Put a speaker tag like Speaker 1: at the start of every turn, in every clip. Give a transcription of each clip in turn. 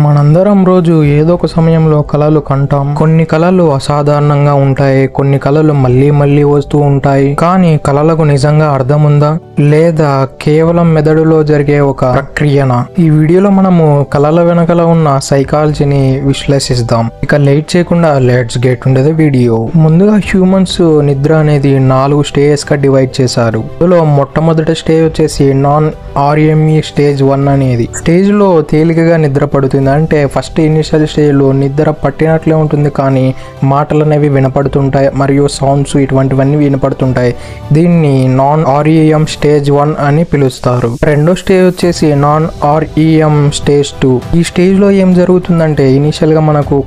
Speaker 1: మనందరం రోజు ఏదో ఒక సమయంలో కలలు కంటాం. కొన్ని కలలు అసాధారణంగా ఉంటాయి, కొన్ని కలలు మళ్ళీ మళ్ళీ వస్తూ ఉంటాయి. కానీ కలలకు నిజంగా అర్థం ఉందా, లేదా కేవలం మెదడులో జరిగే ఒక ప్రక్రియనా? ఈ వీడియోలో మనము కలల వెనకల ఉన్న సైకాలజీని విశ్లేషిద్దాం. ఇక లేట్ చేయకుండా let's get into the video. ముందుగా హ్యూమన్స్ నిద్ర అనేది 4 స్టేజెస్ గా డివైడ్ చేశారు. ఇందులో మొట్టమొదటి స్టేజ్ వచ్చేసి నాన్ REM స్టేజ్ 1 అనేది. స్టేజ్ లో తేలికగా నిద్ర పడుతుంది. అంటే ఫస్ట్ ఇనిషియల్ స్టేజ్ లో నిద్ర పట్టినట్లే ఉంటుంది, కానీ మాటలు అనేవి వినపడుతుంటాయి మరియు సౌండ్స్ ఇటువంటివన్నీ వినపడుతుంటాయి. దీన్ని నాన్ REM స్టేజ్ 1 అని పిలుస్తారు. రెండో స్టేజ్ వచ్చేసి నాన్ REM స్టేజ్ 2. ఈ స్టేజ్ లో ఏం జరుగుతుందంటే ఇనిషియల్ గా మనకు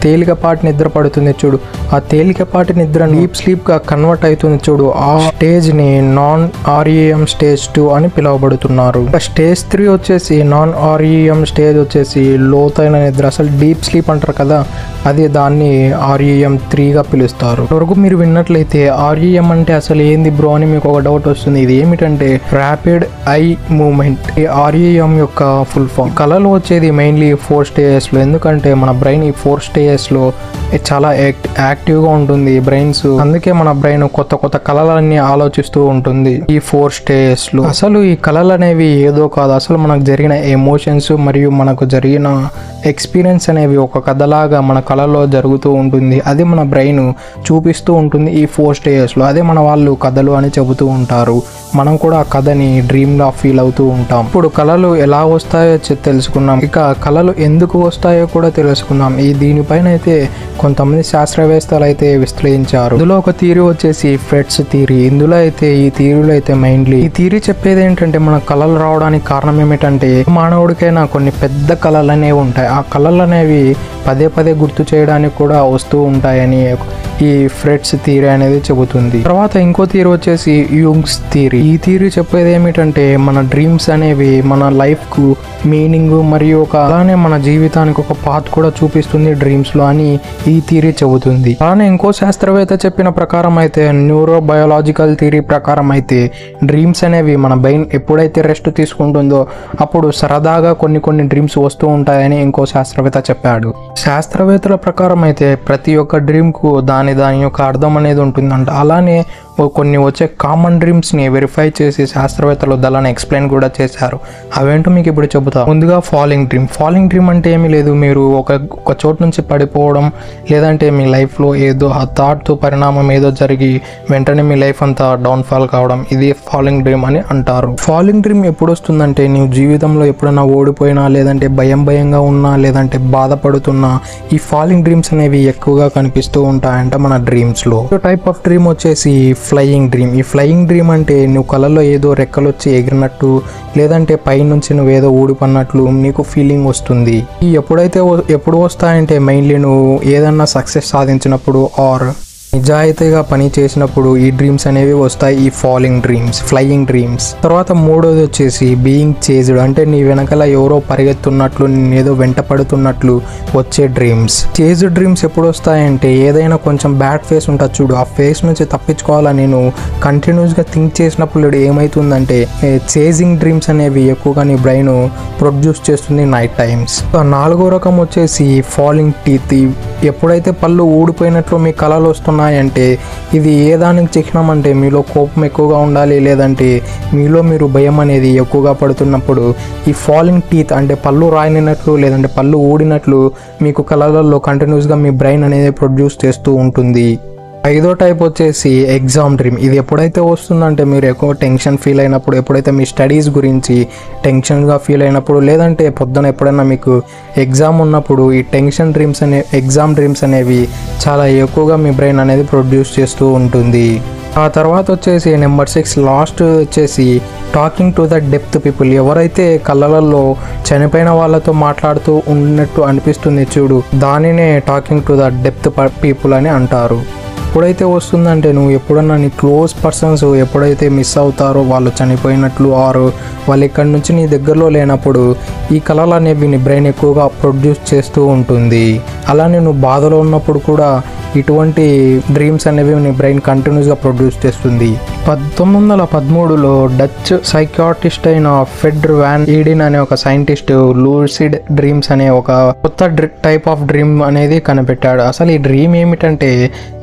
Speaker 1: తేలికపాటి నిద్ర పడుతుంది చూడు, ఆ తేలికపాటి నిద్ర డీప్ స్లీప్ గా కన్వర్ట్ అవుతుంది చూడు, ఆ స్టేజ్ ని నాన్ REM స్టేజ్ 2 అని పిలువబడుతున్నారు. స్టేజ్ 3 వచ్చేసి నాన్ REM స్టేజ్ వచ్చేసి లోతైన నిద్ర, అసలు డీప్ స్లీప్ అంటారు కదా, అది దాన్ని REM 3 గా పిలుస్తారు. వరకు మీరు విన్నట్లయితే REM అంటే అసలు ఏంది బ్రో అని మీకు ఒక డౌట్ వస్తుంది. ఇది ఏమిటంటే ర్యాపిడ్ ఐ మూవ్మెంట్. ఈ REM యొక్క ఫుల్ ఫామ్. కళలు వచ్చేది మెయిన్లీ 4 స్టేజెస్ లో, ఎందుకంటే మన బ్రెయిన్ ఈ 4 స్టేజెస్ లో చాలా యాక్టివ్ గా ఉంటుంది బ్రెయిన్స్. అందుకే మన బ్రెయిన్ కొత్త కొత్త కళలన్నీ ఆలోచిస్తూ ఉంటుంది ఈ 4 స్టేజెస్ లో. అసలు ఈ కళలు అనేవి ఏదో కాదు, అసలు మనకు జరిగిన ఎమోషన్స్ మరియు మనకు జరిగిన ఎక్స్పీరియన్స్ అనేవి ఒక కథలాగా మన కళలో జరుగుతూ ఉంటుంది. అది మన బ్రెయిన్ చూపిస్తూ ఉంటుంది ఈ 4 స్టేజెస్ లో. అదే మన వాళ్ళు కథలు అని చెబుతూ ఉంటారు. మనం కూడా ఆ కథని డ్రీమ్ గా ఫీల్ అవుతూ ఉంటాం. ఇప్పుడు కళలు ఎలా వస్తాయో తెలుసుకున్నాం. ఇక కళలు ఎందుకు వస్తాయో కూడా తెలుసుకున్నాం. దీనిపైన అయితే కొంతమంది శాస్త్రవేత్తలు అయితే విశ్లేషించారు. ఇందులో ఒక థియరీ వచ్చేసి ఫ్రెడ్స్ థియరీ. ఇందులో అయితే ఈ థియరీలో అయితే మెయిన్లీ ఈ థియరీ చెప్పేది ఏంటంటే మన కళలు రావడానికి కారణం ఏమిటంటే మానవుడికైనా కొన్ని పెద్ద కళలు అనేవి ఉంటాయి. ఆ కళలు అనేవి పదే పదే గుర్తు చేయడానికి కూడా వస్తూ ఉంటాయని ఈ ఫ్రెడ్స్ థియరీ అనేది చెబుతుంది. తర్వాత ఇంకో థియరీ వచ్చేసి యుంగ్స్ థియరీ. ఈ థియరీ చెప్పేది ఏమిటంటే మన డ్రీమ్స్ అనేవి మన లైఫ్ కు మీనింగ్ మరియు అలానే మన జీవితానికి ఒక పాత్ కూడా చూపిస్తుంది డ్రీమ్స్ లో అని ఈ థియరీ చెబుతుంది. అలానే ఇంకో శాస్త్రవేత్త చెప్పిన ప్రకారం అయితే న్యూరోబయాలజికల్ థియరీ ప్రకారం అయితే డ్రీమ్స్ అనేవి మన బ్రెయిన్ ఎప్పుడైతే రెస్ట్ తీసుకుంటుందో అప్పుడు సరదాగా కొన్ని డ్రీమ్స్ వస్తూ ఉంటాయని ఇంకో శాస్త్రవేత్త చెప్పాడు. శాస్త్రవేత్తల ప్రకారం అయితే ప్రతి ఒక్క డ్రీమ్ కు దాని యొక్క అర్థం అనేది ఉంటుందంట. అలానే కొన్ని వచ్చే కామన్ డ్రీమ్స్ ని వెరిఫై చేసి శాస్త్రవేత్తలు దాన్ని ఎక్స్ప్లెయిన్ కూడా చేశారు. అవేంటో మీకు ఇప్పుడు చెబుతా. ముందుగా ఫాలింగ్ డ్రీమ్. ఫాలింగ్ డ్రీమ్ అంటే ఏమీ లేదు, మీరు ఒక చోటు నుంచి పడిపోవడం, లేదంటే మీ లైఫ్ లో ఏదో ఆ థాట్ తో పరిణామం ఏదో జరిగి వెంటనే మీ లైఫ్ అంతా డౌన్ ఫాల్ కావడం, ఇది ఫాలింగ్ డ్రీమ్ అని అంటారు. ఫాలింగ్ డ్రీమ్ ఎప్పుడు వస్తుందంటే నీవు జీవితంలో ఎప్పుడైనా ఓడిపోయినా, లేదంటే భయంగా ఉన్నా, లేదంటే బాధపడుతున్నా ఈ ఫాలింగ్ డ్రీమ్స్ అనేవి ఎక్కువగా కనిపిస్తూ ఉంటాయంట మన డ్రీమ్స్ లో. టైప్ ఆఫ్ డ్రీమ్ వచ్చేసి ఫ్లయింగ్ డ్రీమ్. ఈ ఫ్లయింగ్ డ్రీమ్ అంటే నువ్వు కళలో ఏదో రెక్కలు వచ్చి ఎగిరినట్టు, లేదంటే పై నుంచి నువ్వు ఏదో ఊడిపడినట్లు నీకు ఫీలింగ్ వస్తుంది. ఈ ఎప్పుడు వస్తాయంటే మెయిన్లీ నువ్వు ఏదన్నా సక్సెస్ సాధించినప్పుడు ఆర్ నిజాయితీగా పని చేసినప్పుడు ఈ డ్రీమ్స్ అనేవి వస్తాయి, ఈ ఫాలింగ్ డ్రీమ్స్, ఫ్లయింగ్ డ్రీమ్స్. తర్వాత మూడోది వచ్చేసి బీయింగ్ చేజ్డ్. అంటే నీ వెనకాల ఎవరో పరిగెత్తున్నట్లు, నేనేదో వెంట పడుతున్నట్లు వచ్చే డ్రీమ్స్. చేజ్డ్ డ్రీమ్స్ ఎప్పుడు వస్తాయంటే ఏదైనా కొంచెం బ్యాడ్ ఫేస్ ఉంటుంది చూడు, ఆ ఫేస్ నుంచి తప్పించుకోవాలని నేను కంటిన్యూస్ గా థింక్ చేసినప్పుడు ఏమైతుందంటే చేజింగ్ డ్రీమ్స్ అనేవి ఎక్కువగా నీ బ్రెయిన్ ప్రొడ్యూస్ చేస్తుంది నైట్ టైమ్స్. నాలుగో రకం వచ్చేసి ఫాలింగ్ టీత్. ఎప్పుడైతే పళ్ళు ఊడిపోయినట్లు మీ కళలు వస్తున్నాయి అంటే ఇది ఏ దానికి చిహ్నం అంటే మీలో కోపం ఎక్కువగా ఉండాలి, లేదంటే మీరు భయం అనేది ఎక్కువగా పడుతున్నప్పుడు ఈ ఫాలింగ్ టీత్ అంటే పళ్ళు రాయనినట్లు, లేదంటే పళ్ళు ఊడినట్లు మీకు కళలలో కంటిన్యూస్గా మీ బ్రెయిన్ అనేది ప్రొడ్యూస్ చేస్తూ ఉంటుంది. ఐదో టైప్ వచ్చేసి ఎగ్జామ్ డ్రీమ్. ఇది ఎప్పుడైతే వస్తుందంటే మీరు ఎక్కువ టెన్షన్ ఫీల్ అయినప్పుడు, ఎప్పుడైతే మీ స్టడీస్ గురించి టెన్షన్గా ఫీల్ అయినప్పుడు, లేదంటే పొద్దున ఎప్పుడైనా మీకు ఎగ్జామ్ ఉన్నప్పుడు ఈ ఎగ్జామ్ డ్రీమ్స్ అనేవి చాలా ఎక్కువగా మీ బ్రెయిన్ అనేది ప్రొడ్యూస్ చేస్తూ ఉంటుంది. ఆ తర్వాత వచ్చేసి నెంబర్ 6 లాస్ట్ వచ్చేసి talking to the depth people. ఎవరైతే కళ్ళలలో చనిపోయిన వాళ్ళతో మాట్లాడుతూ ఉన్నట్టు అనిపిస్తుంది చూడు, దానినే talking to the depth people అని అంటారు. ఎప్పుడైతే వస్తుందంటే నువ్వు ఎప్పుడన్నా నీ క్లోజ్ పర్సన్స్ ఎప్పుడైతే మిస్ అవుతారో, వాళ్ళు చనిపోయినట్లు ఆరు వాళ్ళు ఇక్కడి నుంచి నీ దగ్గరలో లేనప్పుడు ఈ కళలు అనేవి నీ బ్రెయిన్ ఎక్కువగా ప్రొడ్యూస్ చేస్తూ ఉంటుంది. అలానే నువ్వు బాధలో ఉన్నప్పుడు కూడా ఇటువంటి డ్రీమ్స్ అనేవి నీ బ్రెయిన్ కంటిన్యూస్గా ప్రొడ్యూస్ చేస్తుంది. 1913లో డచ్ సైకాట్రిస్ట్ అయిన ఫెడర్ వాన్ ఈడిన్ అనే ఒక సైంటిస్ట్ లూసిడ్ డ్రీమ్స్ అనే ఒక కొత్త టైప్ ఆఫ్ డ్రీమ్ అనేది కనిపెట్టాడు. అసలు ఈ డ్రీమ్ ఏమిటంటే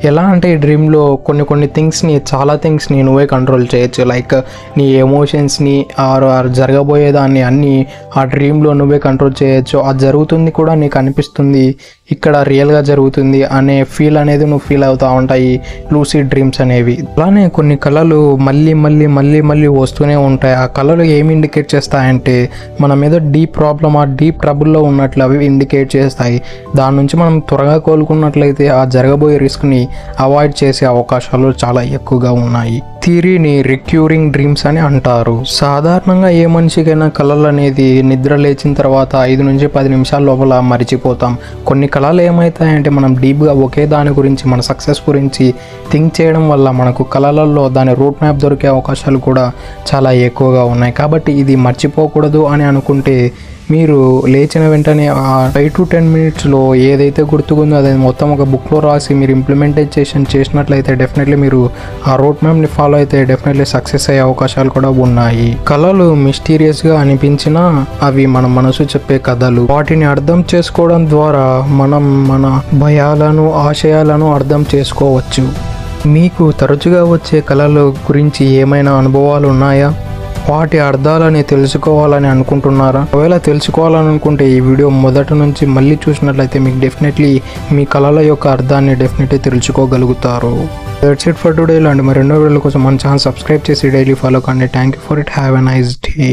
Speaker 1: ఎలా అంటే ఈ డ్రీమ్లో కొన్ని థింగ్స్ని చాలా థింగ్స్ని నువ్వే కంట్రోల్ చేయొచ్చు. లైక్ నీ ఎమోషన్స్ని ఆర్ జరగబోయేదాన్ని అన్నీ ఆ డ్రీమ్లో నువ్వే కంట్రోల్ చేయొచ్చు. అది జరుగుతుంది కూడా నీకు అనిపిస్తుంది ఇక్కడ రియల్గా జరుగుతుంది అనే ఫీల్ అనేది నువ్వు ఫీల్ అవుతూ ఉంటాయి లూసిడ్ డ్రీమ్స్ అనేవి. అలానే కొన్ని కళలు మళ్ళీ మళ్ళీ మళ్ళీ మళ్ళీ వస్తూనే ఉంటాయి. ఆ కళలు ఏమి ఇండికేట్ చేస్తాయంటే మనం ఏదో డీప్ ప్రాబ్లమ్ ఆ డీప్ ట్రబుల్లో ఉన్నట్లు అవి ఇండికేట్ చేస్తాయి. దాని నుంచి మనం త్వరగా కోలుకున్నట్లయితే ఆ జరగబోయే రిస్క్ని అవాయిడ్ చేసే అవకాశాలు చాలా ఎక్కువగా ఉన్నాయి. థియరీని రిక్యూరింగ్ డ్రీమ్స్ అని అంటారు. సాధారణంగా ఏ మనిషికైనా కళలు అనేది నిద్ర లేచిన తర్వాత 5 నుంచి 10 నిమిషాల లోపల మర్చిపోతాం. కొన్ని కళలు ఏమవుతాయంటే మనం డీప్గా ఒకే దాని గురించి మన సక్సెస్ గురించి థింక్ చేయడం వల్ల మనకు కళలలో దాని రూట్ మ్యాప్ దొరికే అవకాశాలు కూడా చాలా ఎక్కువగా ఉన్నాయి. కాబట్టి ఇది మర్చిపోకూడదు అని అనుకుంటే మీరు లేచిన వెంటనే ఆ 5 to 10 మినిట్స్లో ఏదైతే గుర్తుకుందో అది మొత్తం ఒక బుక్లో రాసి మీరు ఇంప్లిమెంటేషన్ చేసినట్లయితే డెఫినెట్లీ మీరు ఆ రూట్ మ్యాప్ని ఫాలో అయితే డెఫినెట్లీ సక్సెస్ అయ్యే అవకాశాలు కూడా ఉన్నాయి. కళలు మిస్టీరియస్గా అనిపించినా అవి మన మనసు చెప్పే కథలు. వాటిని అర్థం చేసుకోవడం ద్వారా మనం మన భయాలను ఆశయాలను అర్థం చేసుకోవచ్చు. మీకు తరచుగా వచ్చే కళల గురించి ఏమైనా అనుభవాలు ఉన్నాయా? వాటి అర్థాలని తెలుసుకోవాలని అనుకుంటున్నారా? ఒకవేళ తెలుసుకోవాలని అనుకుంటే ఈ వీడియో మొదటి నుంచి మళ్ళీ చూసినట్లయితే మీకు డెఫినెట్లీ మీ కళల యొక్క అర్థాన్ని డెఫినెట్లీ తెలుసుకోగలుగుతారు. That's it for today. ఇలాంటి మరెన్నో వీడియోల కోసం మన ఛానల్ సబ్స్క్రైబ్ చేసి డైలీ ఫాలో కండి. Thank you for it. Have a nice day.